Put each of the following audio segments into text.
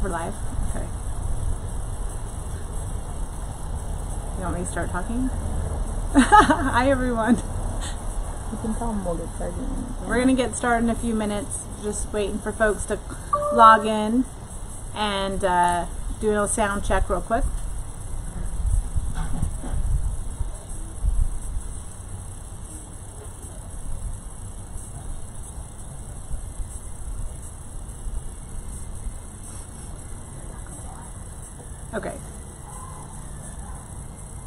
We're live. Okay. You want me to start talking? Hi, everyone. You can tell them we'll get started. We're going to get started in a few minutes. Just waiting for folks to log in and do a little sound check real quick. Okay.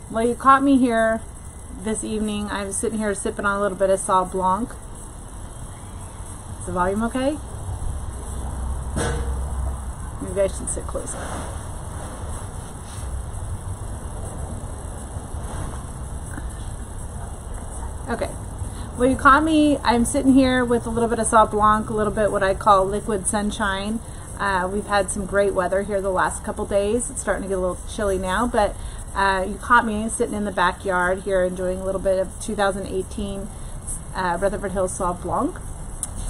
Well, you caught me here this evening. I was sitting here sipping on a little bit of Sauv Blanc. Is the volume okay? Maybe I should sit closer. Okay. Well, you caught me. I'm sitting here with a little bit of Sauv Blanc, a little bit what I call liquid sunshine. We've had some great weather here the last couple days. It's starting to get a little chilly now, but you caught me sitting in the backyard here enjoying a little bit of 2018 Rutherford Hills Sauv Blanc.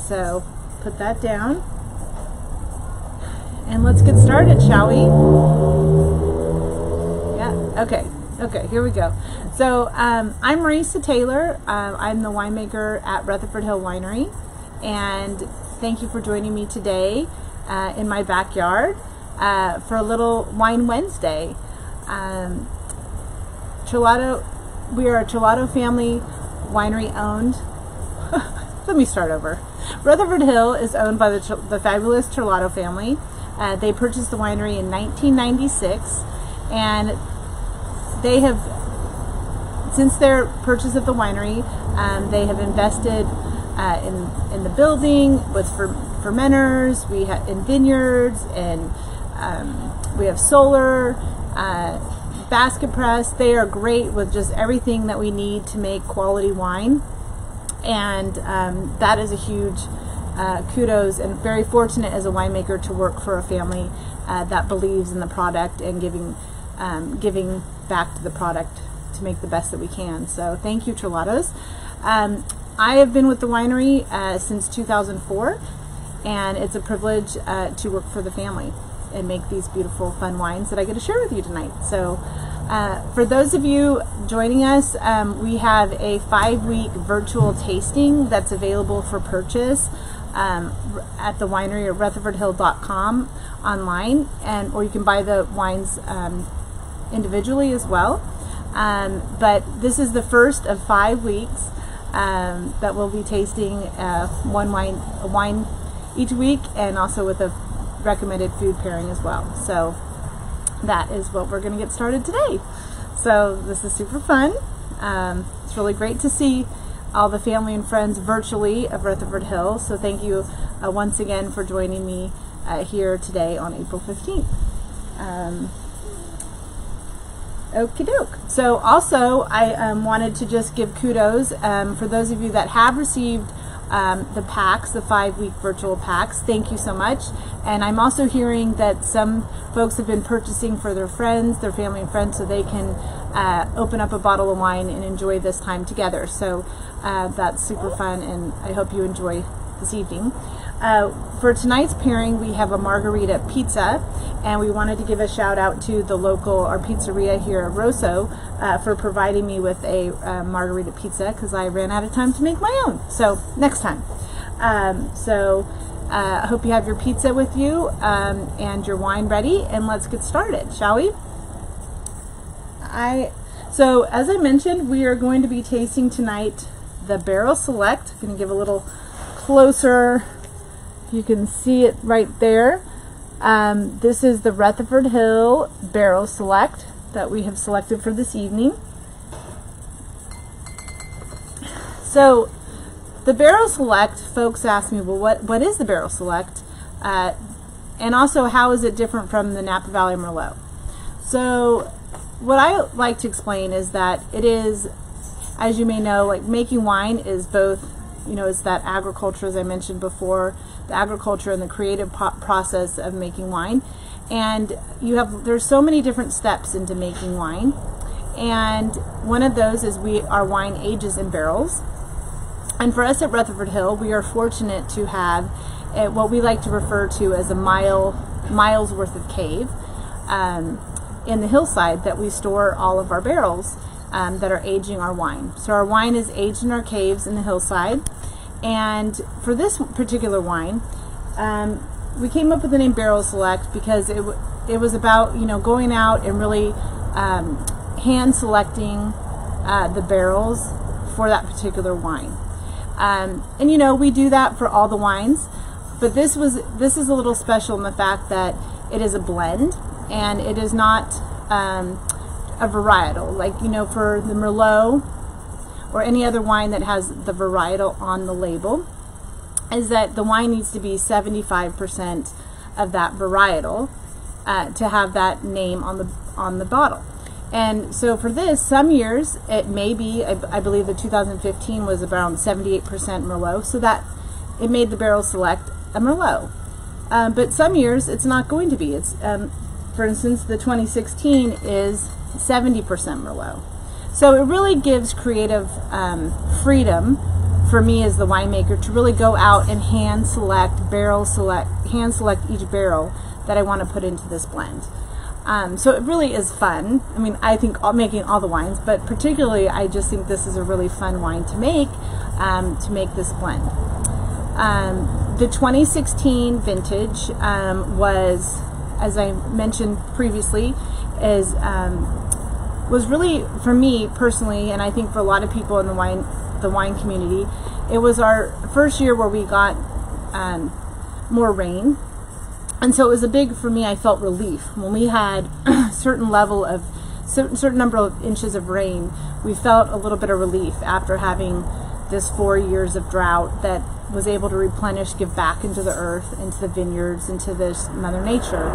So put that down and let's get started, shall we? Yeah, okay, here we go. So I'm Marisa Taylor. I'm the winemaker at Rutherford Hill Winery, and thank you for joining me today in my backyard for a little Wine Wednesday. We are a Chilado family winery owned. Let me start over. Rutherford Hill is owned by the fabulous Chilado family. They purchased the winery in 1996, and they have, since their purchase of the winery, they have invested in the building with fermenters, we have in vineyards, and we have solar, basket press. They are great with just everything that we need to make quality wine, and that is a huge kudos, and very fortunate as a winemaker to work for a family that believes in the product and giving back to the product to make the best that we can. So thank you, Chilados. I have been with the winery since 2004, and it's a privilege to work for the family and make these beautiful, fun wines that I get to share with you tonight. So for those of you joining us, we have a 5-week virtual tasting that's available for purchase at the winery at rutherfordhill.com online, or you can buy the wines individually as well. But this is the first of 5 weeks that we'll be tasting a wine each week, and also with a recommended food pairing as well. So that is what we're going to get started today. So this is super fun. It's really great to see all the family and friends virtually of Rutherford Hill. So thank you once again for joining me here today on April 15th. Okie doke. So also I wanted to just give kudos for those of you that have received the packs, the 5-week virtual packs. Thank you so much. And I'm also hearing that some folks have been purchasing for their friends, their family and friends, so they can open up a bottle of wine and enjoy this time together. So that's super fun, and I hope you enjoy this evening. For tonight's pairing, we have a margarita pizza, and we wanted to give a shout out to the local, our pizzeria here at Rosso, for providing me with a margarita pizza, because I ran out of time to make my own. So next time. I hope you have your pizza with you and your wine ready, and let's get started, shall we? So as I mentioned, we are going to be tasting tonight the Barrel Select. I'm going to give a little closer. You can see it right there. This is the Rutherford Hill Barrel Select that we have selected for this evening. So the Barrel Select, folks ask me, well, what is the Barrel Select? And also, how is it different from the Napa Valley Merlot? So what I like to explain is that it is, as you may know, like making wine is both, it's that agriculture, as I mentioned before, the agriculture and the creative process of making wine. And there's so many different steps into making wine. And one of those is our wine ages in barrels. And for us at Rutherford Hill, we are fortunate to have what we like to refer to as a mile miles worth of cave in the hillside that we store all of our barrels that are aging our wine. So our wine is aged in our caves in the hillside. And for this particular wine, we came up with the name Barrel Select because it was about, going out and really hand selecting the barrels for that particular wine. And we do that for all the wines, but this is a little special in the fact that it is a blend and it is not a varietal. Like, for the Merlot or any other wine that has the varietal on the label, is that the wine needs to be 75% of that varietal to have that name on the bottle. And so for this, some years it may be, I believe the 2015 was around 78% Merlot, so that it made the Barrel Select a Merlot. But some years it's not going to be. It's, for instance, the 2016 is 70% Merlot. So it really gives creative freedom for me as the winemaker to really go out and hand select each barrel that I want to put into this blend. So it really is fun. I mean, I think making all the wines, but particularly I just think this is a really fun wine to make this blend. The 2016 vintage was, as I mentioned previously, was really, for me personally, and I think for a lot of people in the wine community, it was our first year where we got more rain. And so it was for me, I felt relief. When we had certain number of inches of rain, we felt a little bit of relief after having this 4 years of drought that was able to replenish, give back into the earth, into the vineyards, into this Mother Nature.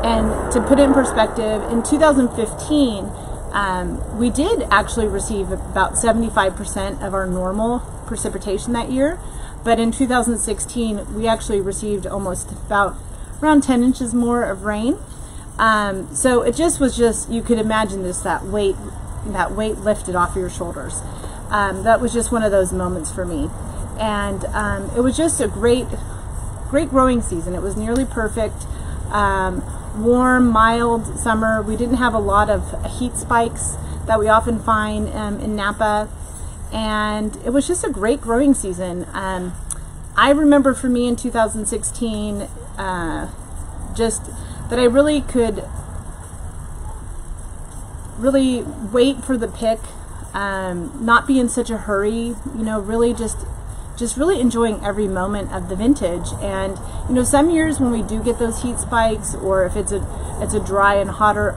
And to put it in perspective, in 2015, we did actually receive about 75% of our normal precipitation that year. But in 2016, we actually received almost around 10 inches more of rain. So it was you could imagine that weight lifted off your shoulders. That was just one of those moments for me. And it was just a great growing season. It was nearly perfect. Warm, mild summer. We didn't have a lot of heat spikes that we often find in Napa. And it was just a great growing season. I remember for me in 2016, just that I really could really wait for the pick, not be in such a hurry, really just really enjoying every moment of the vintage. And some years when we do get those heat spikes, or if it's a dry and hotter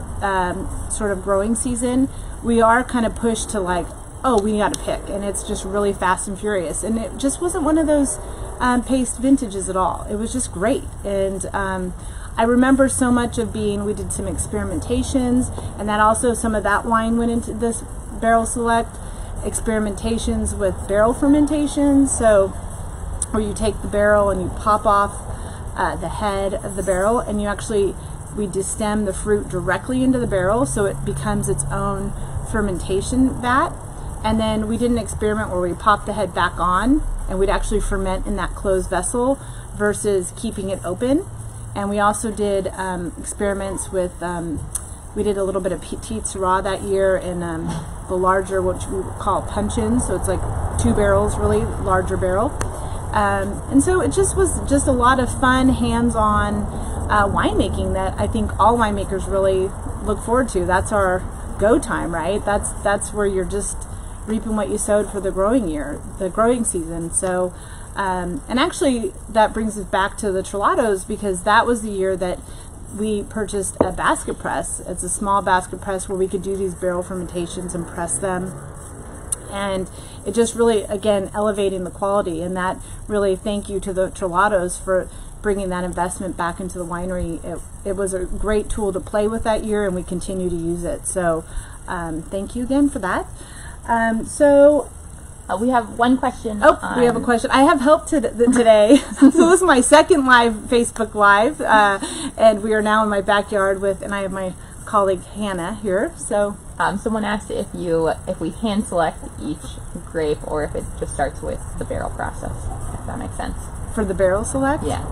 sort of growing season, we are kind of pushed to like, oh, we got to pick, and it's just really fast and furious. And it just wasn't one of those paced vintages at all. It was just great. And I remember so much of we did some experimentations, and that also some of that wine went into this Barrel Select, experimentations with barrel fermentation. So where you take the barrel and you pop off the head of the barrel, and we destem the fruit directly into the barrel, so it becomes its own fermentation vat. And then we did an experiment where we popped the head back on, and we'd actually ferment in that closed vessel versus keeping it open. And we also did experiments with, we did a little bit of Petite Syrah that year in the larger, what we would call puncheons. So it's like 2 barrels, really larger barrel. And so it just was just a lot of fun, hands-on winemaking that I think all winemakers really look forward to. That's our go time, right? That's where you're just reaping what you sowed for the growing season. So, and actually that brings us back to the Trolatos, because that was the year that we purchased a basket press. It's a small basket press where we could do these barrel fermentations and press them. And it just really, again, elevating the quality. And that really, thank you to the Trolatos for bringing that investment back into the winery. It was a great tool to play with that year, and we continue to use it. So thank you again for that. We have one question. We have a question. I have help today. So this is my second Facebook Live, and we are now in my backyard and I have my colleague Hannah here. So someone asked if we hand select each grape, or if it just starts with the barrel process, if that makes sense. For the Barrel Select? Yeah.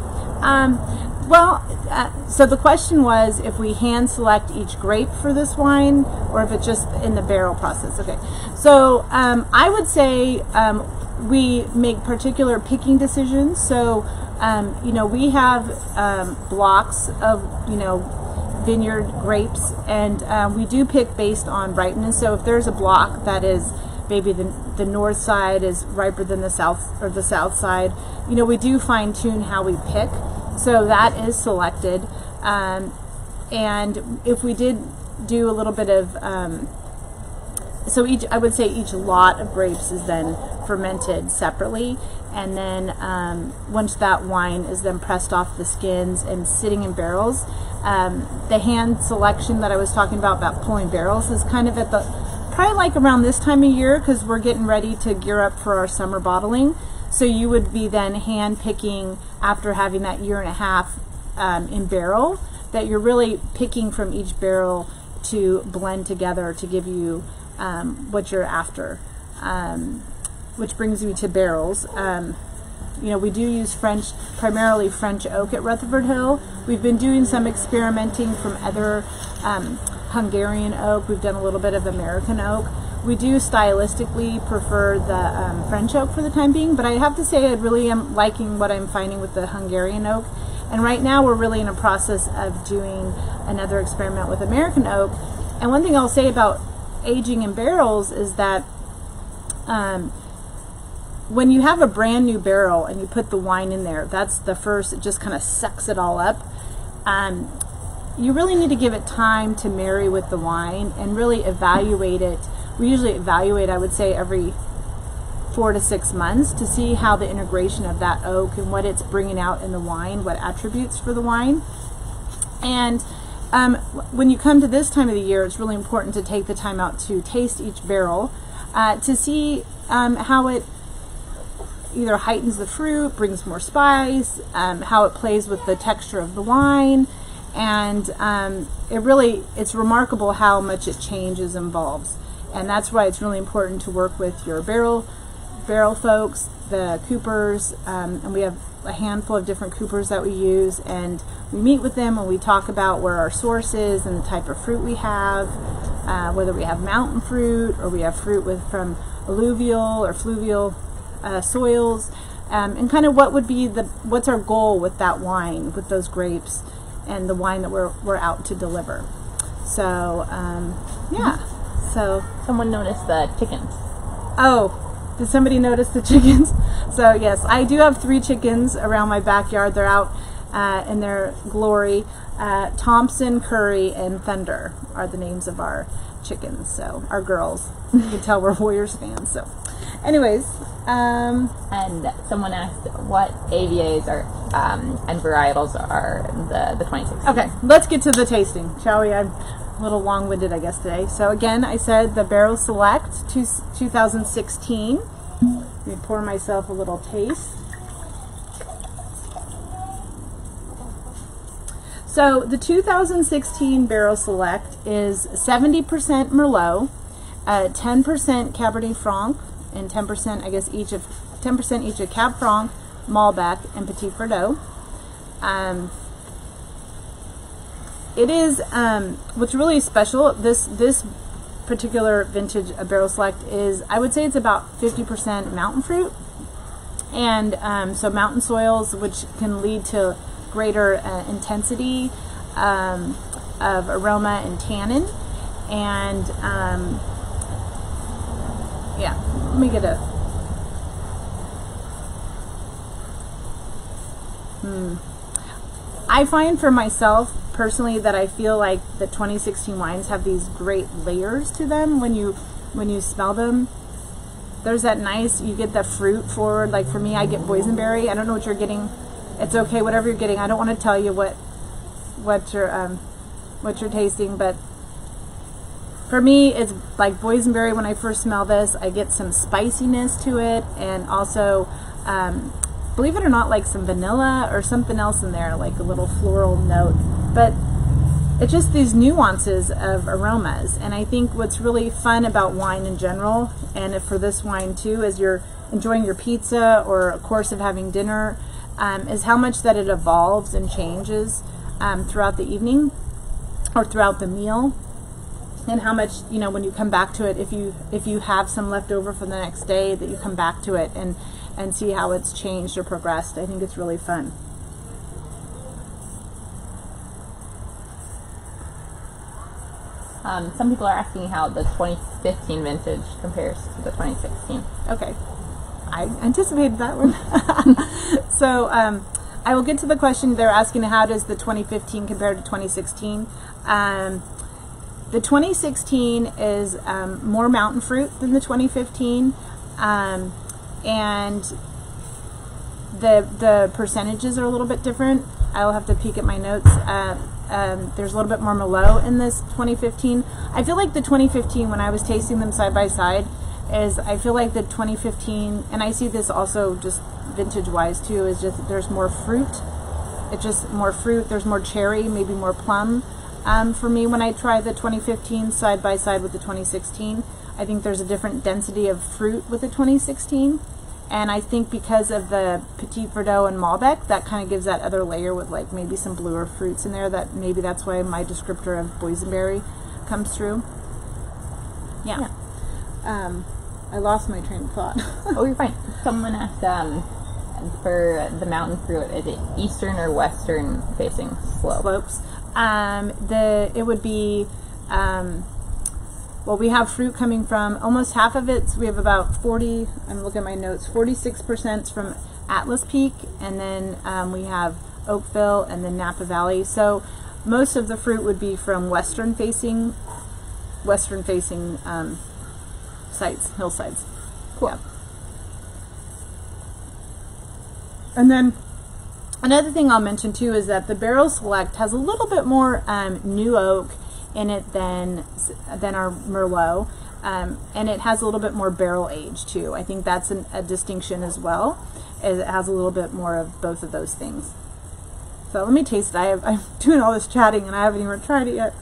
So the question was if we hand select each grape for this wine, or if it's just in the barrel process. Okay, so I would say we make particular picking decisions. So we have blocks of vineyard grapes, and we do pick based on ripeness. So if there's a block that is maybe the north side is riper than the south, or the south side, we do fine tune how we pick. So that is selected, and if we did do a little bit of, I would say each lot of grapes is then fermented separately, and then once that wine is then pressed off the skins and sitting in barrels, the hand selection that I was talking about pulling barrels is kind of at probably like around this time of year, because we're getting ready to gear up for our summer bottling. So you would be then hand picking after having that year and a half in barrel, that you're really picking from each barrel to blend together to give you what you're after, which brings me to barrels. We do use primarily French oak at Rutherford Hill. We've been doing some experimenting from other Hungarian oak. We've done a little bit of American oak. We do stylistically prefer the French oak for the time being, but I have to say I really am liking what I'm finding with the Hungarian oak. And right now we're really in a process of doing another experiment with American oak. And one thing I'll say about aging in barrels is that when you have a brand new barrel and you put the wine in there, that's the first, it just kind of sucks it all up. You really need to give it time to marry with the wine and really evaluate it. We usually evaluate, I would say, every 4 to 6 months to see how the integration of that oak and what it's bringing out in the wine, what attributes for the wine. And when you come to this time of the year, it's really important to take the time out to taste each barrel to see how it either heightens the fruit, brings more spice, how it plays with the texture of the wine. And it's remarkable how much it changes and evolves. And that's why it's really important to work with your barrel folks, the coopers, and we have a handful of different coopers that we use, and we meet with them and we talk about where our source is and the type of fruit we have, whether we have mountain fruit or we have fruit from alluvial or fluvial soils, and kind of what's our goal with that wine, with those grapes and the wine that we're out to deliver. So So someone noticed the chickens. Oh, did somebody notice the chickens? So yes, I do have 3 chickens around my backyard. They're out in their glory. Thompson, Curry, and Thunder are the names of our chickens. So our girls. You can tell we're Warriors fans. So anyways. And someone asked what AVAs and varietals are the 2016. Okay, let's get to the tasting, shall we? I'm a little long-winded, I guess, today. So again, I said the Barrel Select 2016. Let me pour myself a little taste. So the 2016 Barrel Select is 70% Merlot, 10% Cabernet Franc, and 10%, I guess, 10% each of Cab Franc, Malbec, and Petit Verdot. It is what's really special. This particular vintage Barrel Select is, I would say, it's about 50% mountain fruit, and so mountain soils, which can lead to greater intensity of aroma and tannin, and yeah, let me get a I find for myself personally that I feel like the 2016 wines have these great layers to them when you smell them. There's that nice, you get the fruit forward. Like for me, I get boysenberry. I don't know what you're getting. It's okay, whatever you're getting. I don't want to tell you what you're tasting, but for me, it's like boysenberry. When I first smell this, I get some spiciness to it, and also, believe it or not, like some vanilla or something else in there, like a little floral note. But it's just these nuances of aromas. And I think what's really fun about wine in general, and for this wine too, as you're enjoying your pizza or a course of having dinner, is how much that it evolves and changes throughout the evening or throughout the meal, and how much, you know, when you come back to it, if you have some left over for the next day, that you come back to it and see how it's changed or progressed. I think it's really fun. Some people are asking how the 2015 vintage compares to the 2016. Okay, I anticipated that one. So I will get to the question. They're asking, how does the 2015 compare to 2016? The 2016 is more mountain fruit than the 2015, and the percentages are a little bit different. I'll have to peek at my notes. There's a little bit more Merlot in this 2015. I feel like the 2015, when I was tasting them side by side, I feel like the 2015, and I see this also just vintage wise too, is just there's more fruit. It's just more fruit. There's more cherry, maybe more plum. For me, when I try the 2015 side by side with the 2016, I think there's a different density of fruit with the 2016. And I think because of the Petit Verdot and Malbec, that kind of gives that other layer with like maybe some bluer fruits in there, that maybe that's why my descriptor of boysenberry comes through. Yeah. I lost my train of thought. Oh, you're fine. Someone asked for the mountain fruit, is it eastern or western facing Slopes. It would be, well, we have fruit coming from almost half of it. So we have about 40, I'm looking at my notes, 46% from Atlas Peak, and then we have Oakville and then Napa Valley. So most of the fruit would be from western facing sites, hillsides. Cool. Yeah. And then another thing I'll mention too is that the Barrel Select has a little bit more new oak in it than our Merlot, and it has a little bit more barrel age too. I think that's a distinction as well. It has a little bit more of both of those things. So let me taste it. I'm doing all this chatting and I haven't even tried it yet.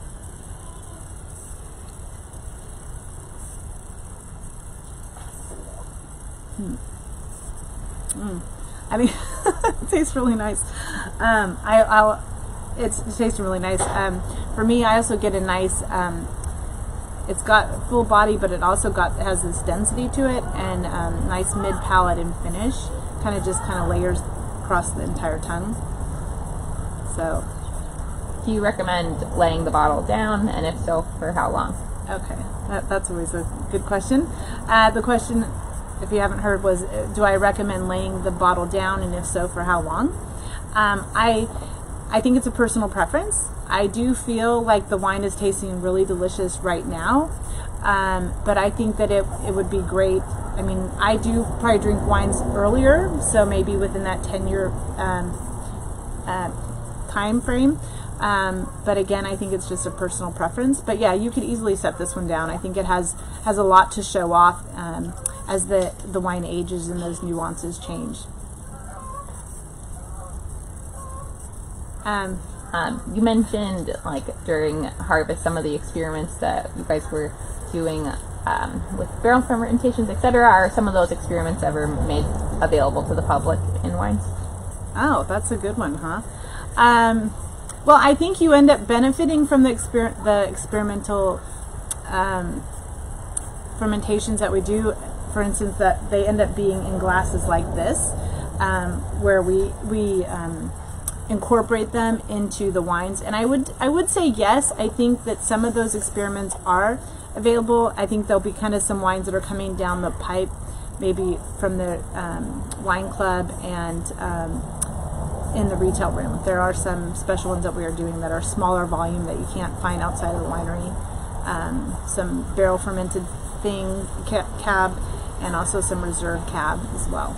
I mean, it tastes really nice. It's tasting really nice. For me, I also get a nice, it's got full body, but it also has this density to it, and nice mid palate and finish. Kind of layers across the entire tongue. So, do you recommend laying the bottle down, and if so, for how long? Okay, that's always a good question. The question, if you haven't heard, was, do I recommend laying the bottle down, and if so, for how long? I think it's a personal preference. I do feel like the wine is tasting really delicious right now, but I think that it would be great. I mean, I do probably drink wines earlier, so maybe within that 10-year time frame. But again, I think it's just a personal preference. But yeah, you could easily set this one down. I think it has a lot to show off as the wine ages and those nuances change. You mentioned, like, during harvest, some of the experiments that you guys were doing with barrel fermentations, etc. Are some of those experiments ever made available to the public in wines? Oh, that's a good one, huh? Well, I think you end up benefiting from the experimental fermentations that we do. For instance, that they end up being in glasses like this, where we incorporate them into the wines. And I would say yes. I think that some of those experiments are available. I think there'll be kind of some wines that are coming down the pipe, maybe from the wine club and in the retail room. There are some special ones that we are doing that are smaller volume that you can't find outside of the winery. Some barrel fermented cab, and also some reserve cab as well.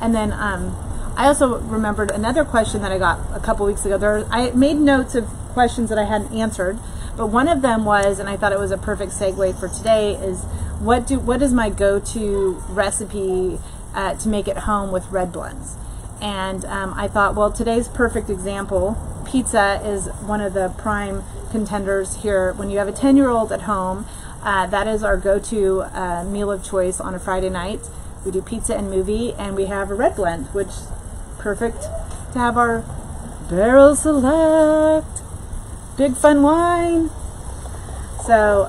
And then I also remembered another question that I got a couple weeks ago. I made notes of questions that I hadn't answered, but one of them was, and I thought it was a perfect segue for today, is what is my go-to recipe to make at home with red blends? And I thought, well, today's perfect example. Pizza is one of the prime contenders here. When you have a 10-year-old at home, that is our go-to meal of choice on a Friday night. We do pizza and movie, and we have a red blend, which is perfect to have our Barrel Select big fun wine. So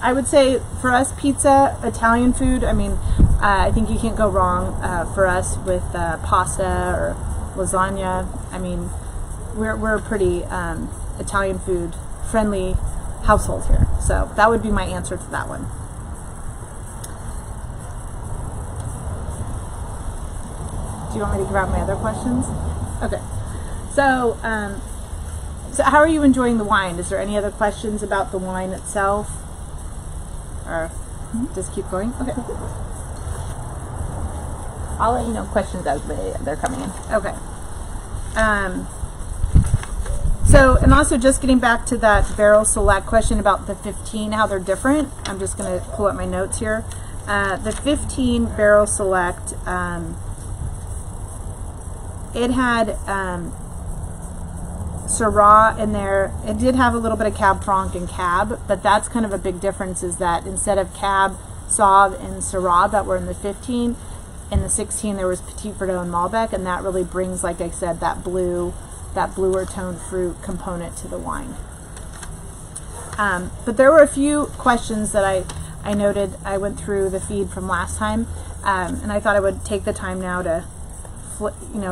I would say for us, pizza, Italian food, I mean, I think you can't go wrong for us with pasta or lasagna. I mean, we're a pretty Italian food friendly household here. So that would be my answer to that one. Do you want me to grab my other questions? Okay. So, so how are you enjoying the wine? Is there any other questions about the wine itself? Or just keep going? Okay. I'll let you know questions as they're coming in. Okay. So, and also just getting back to that Barrel Select question about the 15, how they're different. I'm just going to pull up my notes here. The 15 Barrel Select, it had Syrah in there. It did have a little bit of Cab Franc and Cab, but that's kind of a big difference, is that instead of Cab, Sauv, and Syrah that were in the 15, in the 16 there was Petit Verdot and Malbec, and that really brings, like I said, that bluer toned fruit component to the wine. But there were a few questions that I noted. I went through the feed from last time, and I thought I would take the time now to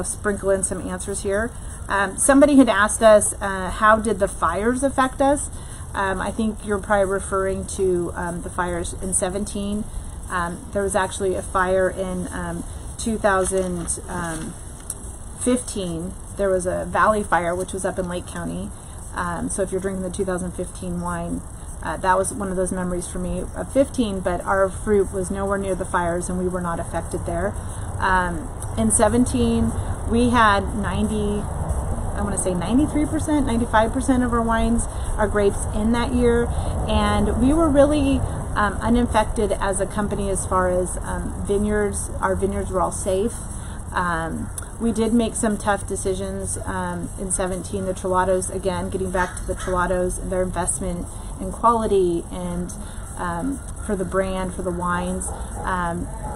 sprinkle in some answers here. Somebody had asked us, how did the fires affect us? I think you're probably referring to the fires in 17. There was actually a fire in 2015. There was a valley fire, which was up in Lake County. So if you're drinking the 2015 wine, that was one of those memories for me of 15, but our fruit was nowhere near the fires and we were not affected there. In 17, we had 93%, 95% of our wines, our grapes in that year, and we were really uninfected as a company as far as vineyards. Our vineyards were all safe. We did make some tough decisions in 17. The Trolatos, again, getting back to the Trolatos, their investment in quality and for the brand, for the wines.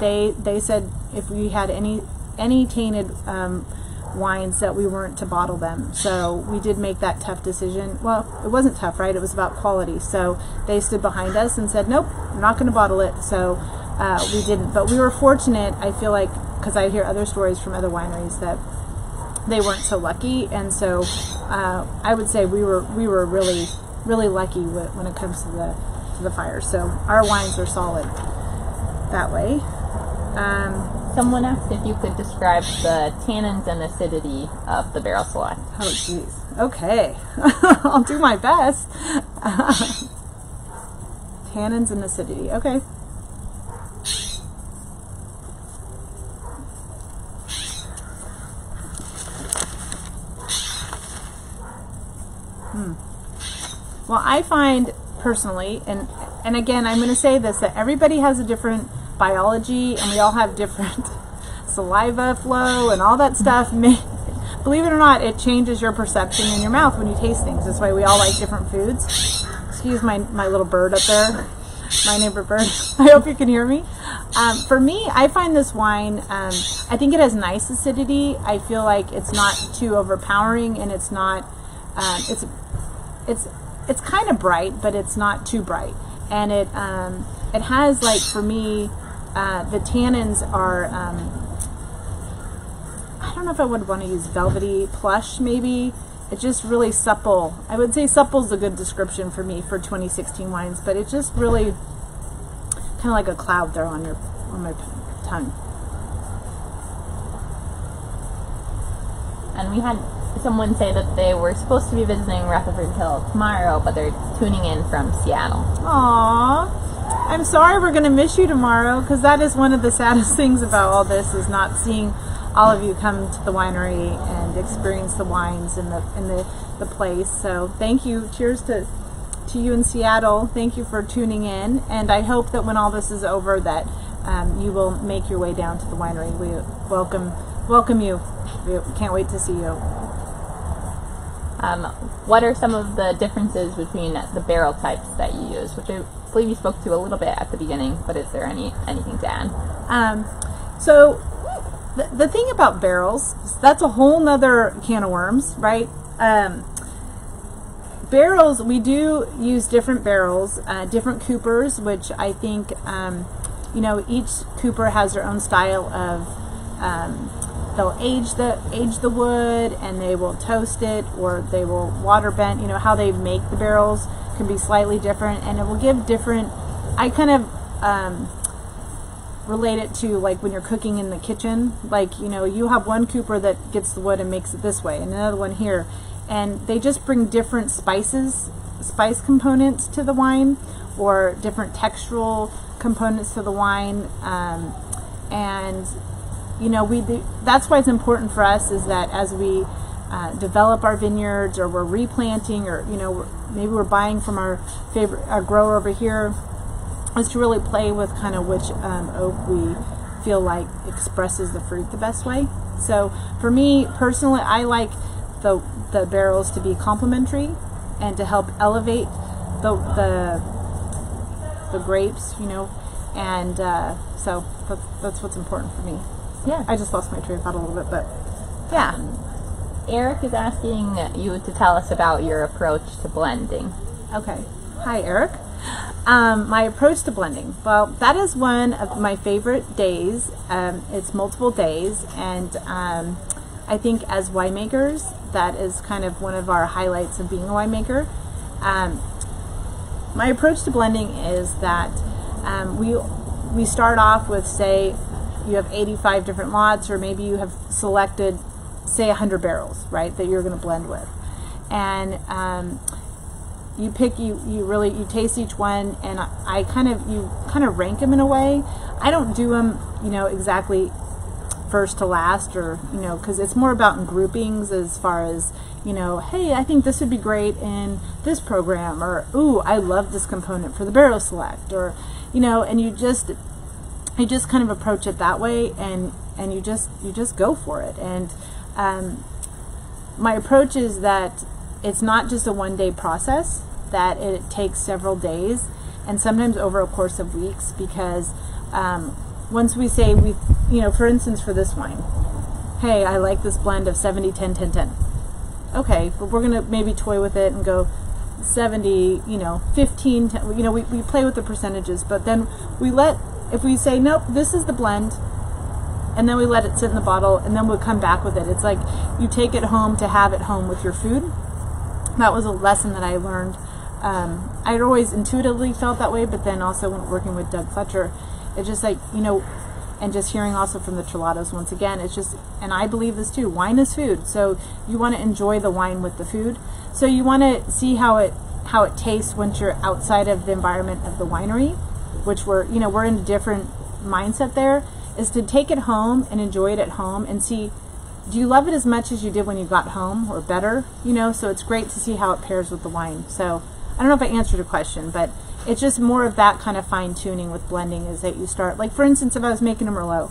They said if we had any tainted wines that we weren't to bottle them. So we did make that tough decision. Well, it wasn't tough, right? It was about quality. So they stood behind us and said, nope, we're not going to bottle it. So we didn't. But we were fortunate, I feel like, because I hear other stories from other wineries that they weren't so lucky. And so I would say we were really, really lucky when it comes to the fire. So our wines are solid that way. Someone asked if you could describe the tannins and acidity of the Barrel Select. Oh, geez. Okay. I'll do my best. Tannins and acidity. Okay. Well, I find personally, and again, I'm going to say this, that everybody has a different biology and we all have different saliva flow and all that stuff. Believe it or not, it changes your perception in your mouth when you taste things. That's why we all like different foods. Excuse my little bird up there, my neighbor bird. I hope you can hear me. For me, I find this wine, I think it has nice acidity. I feel like it's not too overpowering, and it's not, it's kind of bright, but it's not too bright. And it has, like, for me, the tannins are, I don't know if I would want to use velvety plush, maybe. It's just really supple. I would say supple is a good description for me for 2016 wines, but it's just really kind of like a cloud there on my tongue. And we had someone say that they were supposed to be visiting Rutherford Hill tomorrow, but they're tuning in from Seattle. Aww. I'm sorry we're going to miss you tomorrow, because that is one of the saddest things about all this, is not seeing all of you come to the winery and experience the wines in the place. So thank you. Cheers to you in Seattle. Thank you for tuning in, and I hope that when all this is over that you will make your way down to the winery. We welcome you. We can't wait to see you. What are some of the differences between the barrel types that you use, which I believe you spoke to a little bit at the beginning, but is there anything to add? So the thing about barrels, that's a whole nother can of worms, right? Barrels, we do use different barrels, different coopers, which I think, each cooper has their own style of, they'll age the wood, and they will toast it, or they will water bend. How they make the barrels can be slightly different, and it will give different. I kind of relate it to like when you're cooking in the kitchen. Like, you have one cooper that gets the wood and makes it this way, and another one here, and they just bring different spice components to the wine, or different textural components to the wine, and that's why it's important for us, is that as we develop our vineyards, or we're replanting, or maybe we're buying from our grower over here, is to really play with kind of which oak we feel like expresses the fruit the best way. So for me personally, I like the barrels to be complementary and to help elevate the grapes, and so that's what's important for me. Yeah. I just lost my train of thought a little bit, but yeah. Eric is asking you to tell us about your approach to blending. Okay. Hi, Eric. My approach to blending. Well, that is one of my favorite days. It's multiple days, and I think as winemakers, that is kind of one of our highlights of being a winemaker. My approach to blending is that we start off with, say, you have 85 different lots, or maybe you have selected, say, 100 barrels, right, that you're going to blend with, and you taste each one, and you kind of rank them in a way. I don't do them, exactly first to last, or because it's more about in groupings, as far as hey, I think this would be great in this program, or ooh, I love this component for the barrel select, or and you just kind of approach it that way, and you just go for it. And my approach is that it's not just a one-day process, that it takes several days, and sometimes over a course of weeks, because once we say for instance, for this wine, hey, I like this blend of 70, 10, 10, 10. Okay, but we're gonna maybe toy with it and go 70, 15, 10, we play with the percentages, but then if we say, nope, this is the blend, and then we let it sit in the bottle, and then we'll come back with it. It's like you take it home to have it home with your food. That was a lesson that I learned. I'd always intuitively felt that way, but then also when working with Doug Fletcher, it's just like, and just hearing also from the Chelados once again, it's just, and I believe this too, wine is food. So you want to enjoy the wine with the food. So you want to see how it tastes once you're outside of the environment of the winery, which we're in a different mindset there, is to take it home and enjoy it at home and see, do you love it as much as you did when you got home, or better? So it's great to see how it pairs with the wine. So I don't know if I answered your question, but it's just more of that kind of fine tuning with blending, is that you start, like for instance, if I was making a Merlot,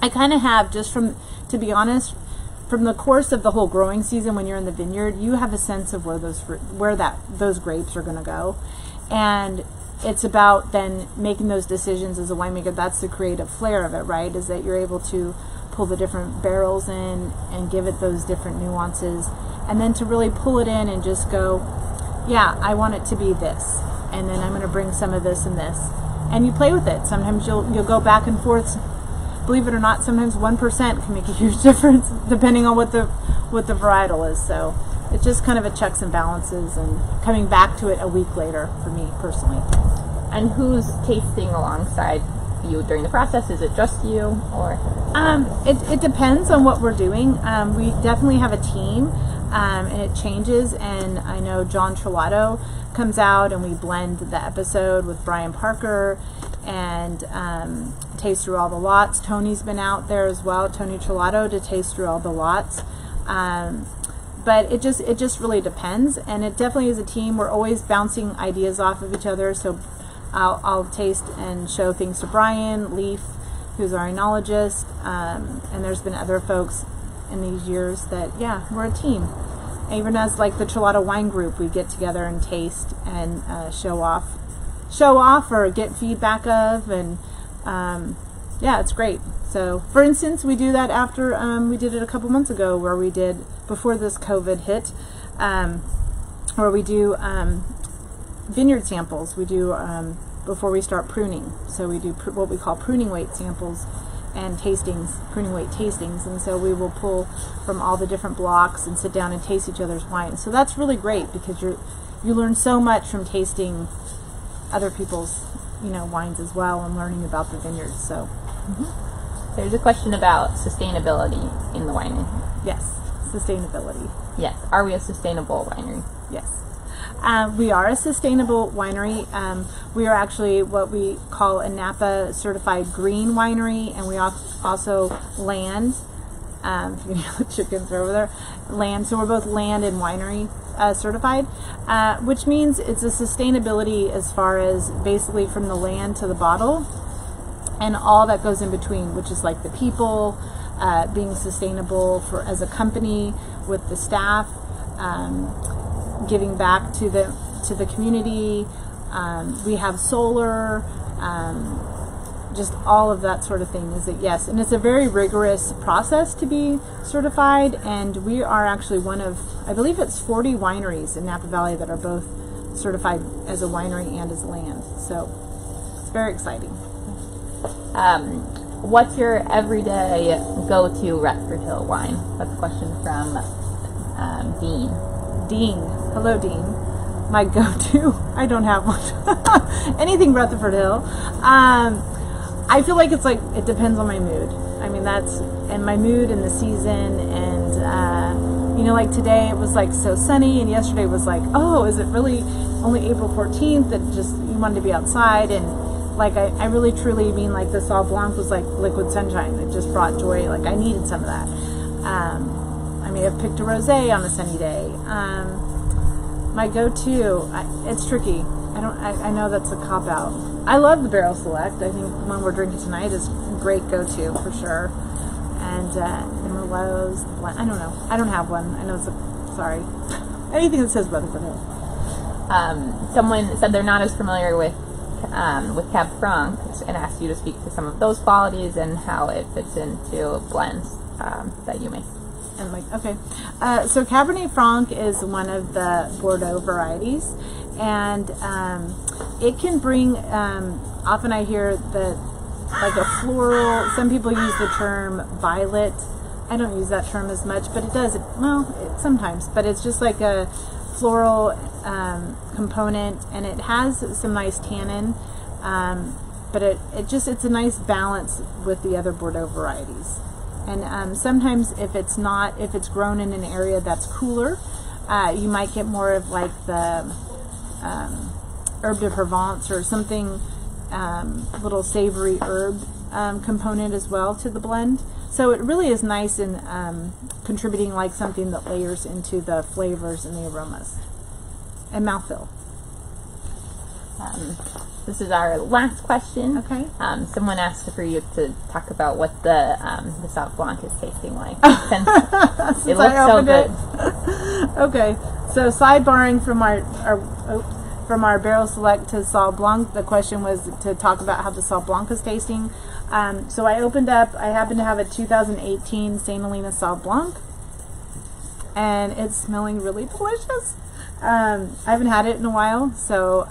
I kind of have, to be honest, from the course of the whole growing season, when you're in the vineyard, you have a sense of where those grapes are going to go, and it's about then making those decisions as a winemaker. That's the creative flair of it, right? Is that you're able to pull the different barrels in and give it those different nuances, and then to really pull it in and just go, yeah, I want it to be this, and then I'm going to bring some of this and this, and you play with it. Sometimes you'll go back and forth. Believe it or not, sometimes 1% can make a huge difference depending on what the varietal is. So it's just kind of a checks and balances, and coming back to it a week later for me personally. And who's tasting alongside you during the process? Is it just you, or? It depends on what we're doing. We definitely have a team, and it changes. And I know John Trelato comes out, and we blend the episode with Brian Parker, and taste through all the lots. Tony's been out there as well, Tony Trelato, to taste through all the lots. But it just really depends, and it definitely is a team. We're always bouncing ideas off of each other. So I'll taste and show things to Brian Leaf, who's our enologist, and there's been other folks in these years that, yeah, we're a team. Even as like the Trelato Wine Group, we get together and taste and show off or get feedback of, and Yeah, it's great. So, for instance, we do that after we did it a couple months ago, where we did before this COVID hit, where we do vineyard samples. We do before we start pruning. So we do what we call pruning weight samples and tastings, pruning weight tastings. And so we will pull from all the different blocks and sit down and taste each other's wines. So that's really great because you learn so much from tasting other people's wines as well and learning about the vineyards. So. There's a question about sustainability in the winery. Yes, sustainability. Yes. Are we a sustainable winery? Yes. We are a sustainable winery. We are actually what we call a Napa certified green winery, and we also land. If you know the chickens are over there, land. So we're both land and winery certified, which means it's a sustainability as far as basically from the land to the bottle and all that goes in between, which is like the people, being sustainable as a company with the staff, giving back to the community. We have solar, just all of that sort of thing. Yes, and it's a very rigorous process to be certified, and we are actually one of, I believe it's 40 wineries in Napa Valley that are both certified as a winery and as land. So it's very exciting. What's your everyday go-to Rutherford Hill wine? That's a question from Dean. Dean. Hello, Dean. My go-to. I don't have one. Anything Rutherford Hill. I feel like it depends on my mood. I mean, and my mood and the season, and like today it was like so sunny, and yesterday was like, oh, is it really only April 14th that just you wanted to be outside? And like I really truly mean like the Sauv Blanc was like liquid sunshine. It just brought joy. Like I needed some of that. I may have picked a rosé on a sunny day. My go-to, it's tricky. I know that's a cop-out. I love the Barrel Select. I think the one we're drinking tonight is a great go-to for sure. And the Merlots, I don't know. I don't have one. I know sorry. Anything that says Rutherford Hill. Someone said they're not as familiar with Cab Franc and asked you to speak to some of those qualities and how it fits into blends that you make. And okay. So Cabernet Franc is one of the Bordeaux varieties, and it can bring, often I hear that like a floral, some people use the term violet. I don't use that term as much, but it does. Sometimes, but it's just like a floral component, and it has some nice tannin, but it's a nice balance with the other Bordeaux varieties. And sometimes if it's grown in an area that's cooler, you might get more of like the herb de Provence or something, little savory herb component as well to the blend. So it really is nice in contributing like something that layers into the flavors and the aromas and mouthfeel. This is our last question. Okay. Someone asked for you to talk about what the Sauv Blanc is tasting like. Since it looks so good. Okay. So sidebarring from our Barrel Select to Sauv Blanc, the question was to talk about how the Sauv Blanc is tasting. So I happen to have a 2018 St. Helena Sauv Blanc, and it's smelling really delicious. I haven't had it in a while, so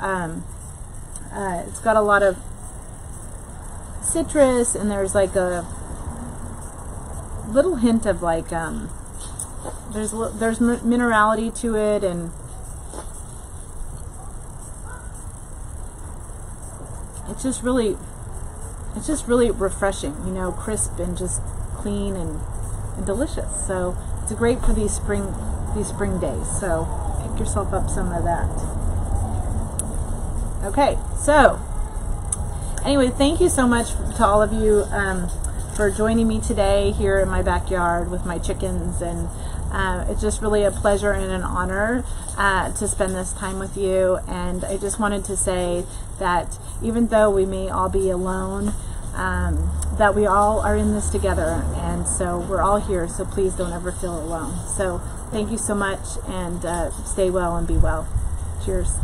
it's got a lot of citrus, and there's like a little hint of like there's minerality to it, and it's just really refreshing, crisp and just clean and delicious. So it's great for these spring days. So pick yourself up some of that. Okay, so anyway, thank you so much to all of you for joining me today here in my backyard with my chickens, and it's just really a pleasure and an honor to spend this time with you. And I just wanted to say that even though we may all be alone, that we all are in this together, and so we're all here, so please don't ever feel alone. So thank you so much, and stay well and be well. Cheers.